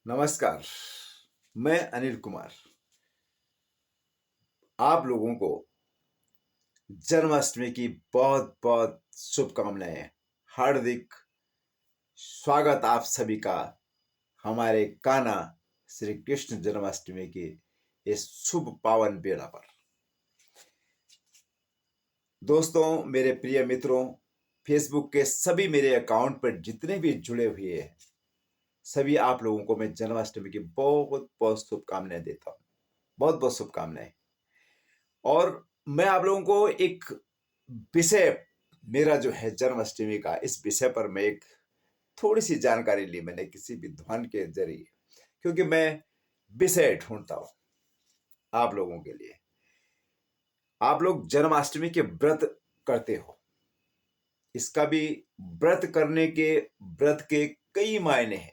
नमस्कार। मैं अनिल कुमार आप लोगों को जन्माष्टमी की बहुत बहुत शुभकामनाएं। हार्दिक स्वागत आप सभी का हमारे कान्हा श्री कृष्ण जन्माष्टमी के इस शुभ पावन बेला पर। दोस्तों, मेरे प्रिय मित्रों, फेसबुक के सभी मेरे अकाउंट पर जितने भी जुड़े हुए हैं, सभी आप लोगों को मैं जन्माष्टमी की बहुत बहुत शुभकामनाएं देता हूँ। बहुत बहुत शुभकामनाएं। और मैं आप लोगों को एक विषय, मेरा जो है जन्माष्टमी का, इस विषय पर मैं एक थोड़ी सी जानकारी ली मैंने किसी विद्वान के जरिए, क्योंकि मैं विषय ढूंढता हूं आप लोगों के लिए। आप लोग जन्माष्टमी के व्रत करते हो। इसका भी व्रत के कई मायने हैं।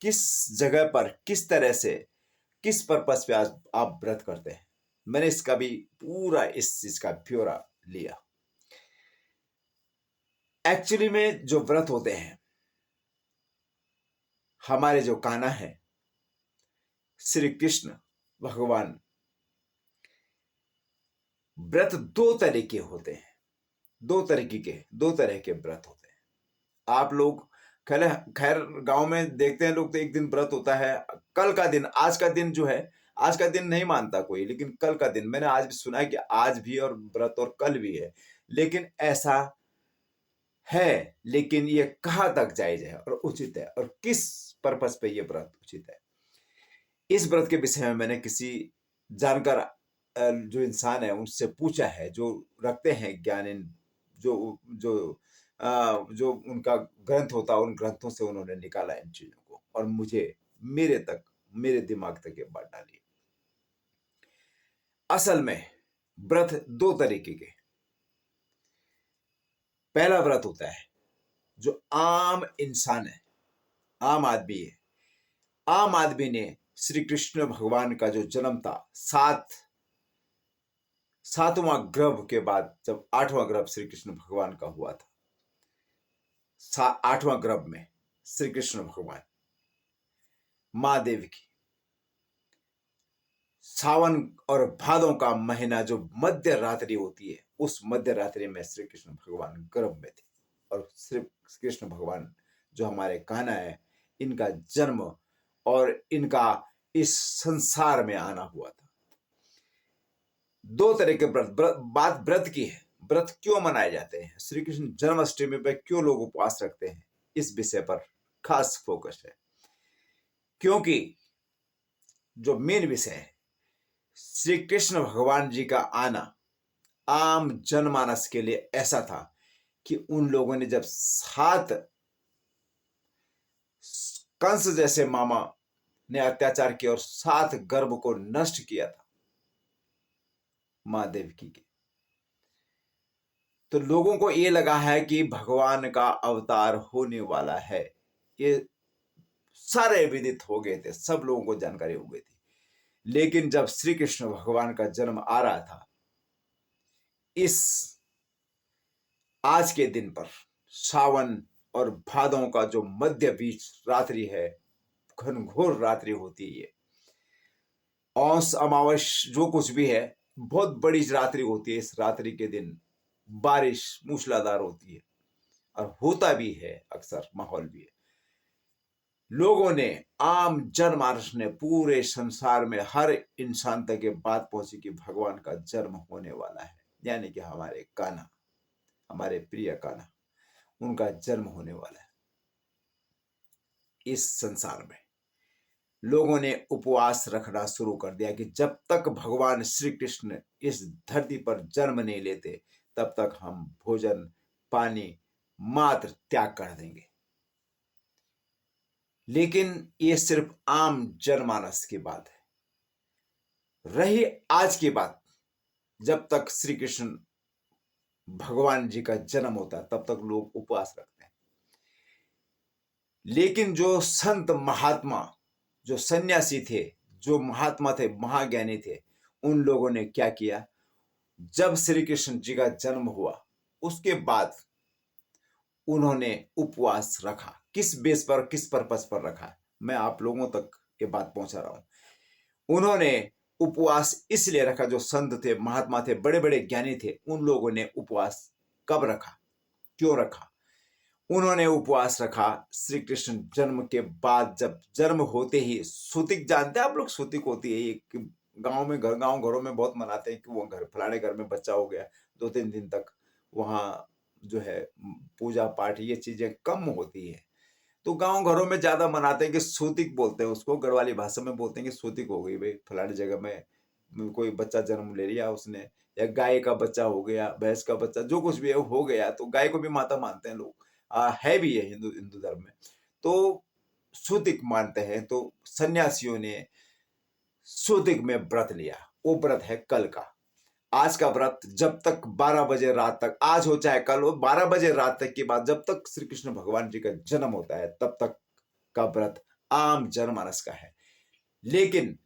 किस जगह पर, किस तरह से, किस पर्पस पे आज आप व्रत करते हैं, मैंने इसका भी पूरा इस चीज का ब्यौरा लिया। एक्चुअली में जो व्रत होते हैं, हमारे जो कान्हा है श्री कृष्ण भगवान, व्रत दो तरह के होते हैं। दो तरह के व्रत होते हैं। आप लोग खैर खैर गांव में देखते हैं लोग, तो एक दिन व्रत होता है। कल का दिन, आज का दिन जो है, आज का दिन नहीं मानता कोई, लेकिन कल का दिन मैंने आज भी सुना है कि आज भी और व्रत और कल भी है। लेकिन ऐसा है, लेकिन ये कहाँ तक जायज है और उचित है, और किस पर्पस पे ये व्रत उचित है, इस व्रत के विषय में मैंने किसी जानकार जो इंसान है उनसे पूछा है, जो रखते हैं ज्ञान जो जो जो उनका ग्रंथ होता है, उन ग्रंथों से उन्होंने निकाला इन चीजों को, और मुझे मेरे दिमाग तक ये बात डाली। असल में व्रत दो तरीके के। पहला व्रत होता है जो आम इंसान है, आम आदमी है। आम आदमी ने श्री कृष्ण भगवान का जो जन्म था, सातवां गर्भ के बाद जब आठवां गर्भ श्री कृष्ण भगवान का हुआ था, आठवां गर्भ में श्री कृष्ण भगवान, मां देवी की, सावन और भादों का महीना जो मध्य रात्रि होती है, उस मध्य रात्रि में श्री कृष्ण भगवान गर्भ में थे। और श्री कृष्ण भगवान जो हमारे कान्हा है, इनका जन्म और इनका इस संसार में आना हुआ था। दो तरह के बात व्रत की है। व्रत क्यों मनाए जाते हैं, श्री कृष्ण जन्माष्टमी पर क्यों लोग उपवास रखते हैं, इस विषय पर खास फोकस है। क्योंकि जो मेन विषय है, श्री कृष्ण भगवान जी का आना आम जनमानस के लिए ऐसा था कि उन लोगों ने जब सात कंस जैसे मामा ने अत्याचार किया और सात गर्भ को नष्ट किया था मां देवकी के, तो लोगों को ये लगा है कि भगवान का अवतार होने वाला है। ये सारे विदित हो गए थे, सब लोगों को जानकारी हो गई थी। लेकिन जब श्री कृष्ण भगवान का जन्म आ रहा था, इस आज के दिन पर, सावन और भादों का जो मध्य बीच रात्रि है, घनघोर रात्रि होती है, औंस अमावस जो कुछ भी है, बहुत बड़ी रात्रि होती है। इस रात्रि के दिन बारिश मूसलाधार होती है, और होता भी है अक्सर, माहौल भी है। लोगों ने, आम जनमानस ने, पूरे संसार में हर इंसान तक ये बात पहुंची कि भगवान का जन्म होने वाला है, यानी कि हमारे कान्हा, हमारे प्रिय कान्हा, उनका जन्म होने वाला है। इस संसार में लोगों ने उपवास रखना शुरू कर दिया कि जब तक भगवान श्री कृष्ण इस धरती पर जन्म नहीं लेते, तब तक हम भोजन पानी मात्र त्याग कर देंगे। लेकिन ये सिर्फ आम जनमानस की बात है। रही आज की बात, जब तक श्री कृष्ण भगवान जी का जन्म होता है, तब तक लोग उपवास रखते हैं। लेकिन जो संत महात्मा, जो सन्यासी थे, जो महात्मा थे, महाज्ञानी थे, उन लोगों ने क्या किया, जब श्री कृष्ण जी का जन्म हुआ, उसके बाद उन्होंने उपवास रखा। किस बेस पर, किस पर्पस पर रखा? मैं आप लोगों तक ये बात पहुंचा रहा हूं। उन्होंने उपवास इसलिए रखा, जो संत थे, महात्मा थे, बड़े बड़े ज्ञानी थे, उन लोगों ने उपवास कब रखा, क्यों रखा? उन्होंने उपवास रखा श्री कृष्ण जन्म के बाद। जब जन्म होते ही सूतिक, जानते हैं आप लोग, सूतिक होती है एक गांव में, गांव घरों में बहुत मनाते हैं कि वो घर, फलाने घर में बच्चा हो गया, 2-3 दिन तक वहां जो है पूजा पाठ ये चीजें कम होती है। तो गांव घरों में ज्यादा मनाते हैं कि सूतिक बोलते हैं उसको, गढ़वाली भाषा में बोलते हैं कि सूतिक हो गई भाई, फलानी जगह में कोई बच्चा जन्म ले लिया उसने, या गाय का बच्चा हो गया, भैंस का बच्चा, जो कुछ भी है हो गया, तो गाय को भी माता मानते हैं लोग, है भी है हिंदू हिंदू धर्म में। तो सूतिक मानते हैं, तो सन्यासियों ने सूतिक में व्रत लिया। वो व्रत है कल का। आज का व्रत जब तक 12 बजे रात तक, आज हो चाहे कल हो, 12 बजे रात तक की बात, जब तक श्री कृष्ण भगवान जी का जन्म होता है तब तक का व्रत आम जनमानस का है। लेकिन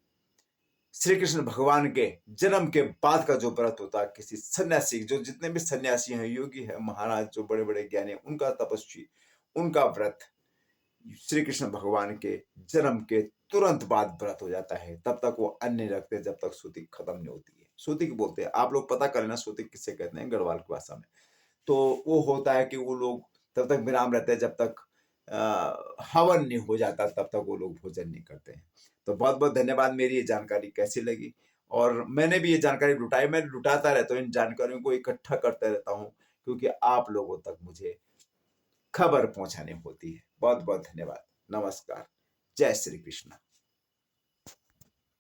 श्री कृष्ण भगवान के जन्म के बाद का जो व्रत होता है, किसी सन्यासी, जो जितने भी सन्यासी हैं, योगी है, महाराज, जो बड़े बड़े ज्ञानी, उनका तपस्वी, उनका व्रत श्री कृष्ण भगवान के जन्म के तुरंत बाद व्रत हो जाता है। तब तक वो अन्य रखते हैं जब तक सूतिक खत्म नहीं होती है। सूतिक बोलते हैं, आप लोग पता कर लेना सूतिक किससे कहते हैं गढ़वाल की भाषा में। तो वो होता है कि वो लोग तब तक विराम रहते हैं जब तक हवन नहीं हो जाता, तब तक वो लोग भोजन नहीं करते हैं। तो बहुत बहुत धन्यवाद। मेरी ये जानकारी कैसी लगी, और मैंने भी ये जानकारी लुटाई, मैं लुटाता रहता हूँ, इन जानकारियों को इकट्ठा करता रहता हूँ, क्योंकि आप लोगों तक मुझे खबर पहुंचानी होती है। बहुत बहुत धन्यवाद। नमस्कार। जय श्री कृष्ण।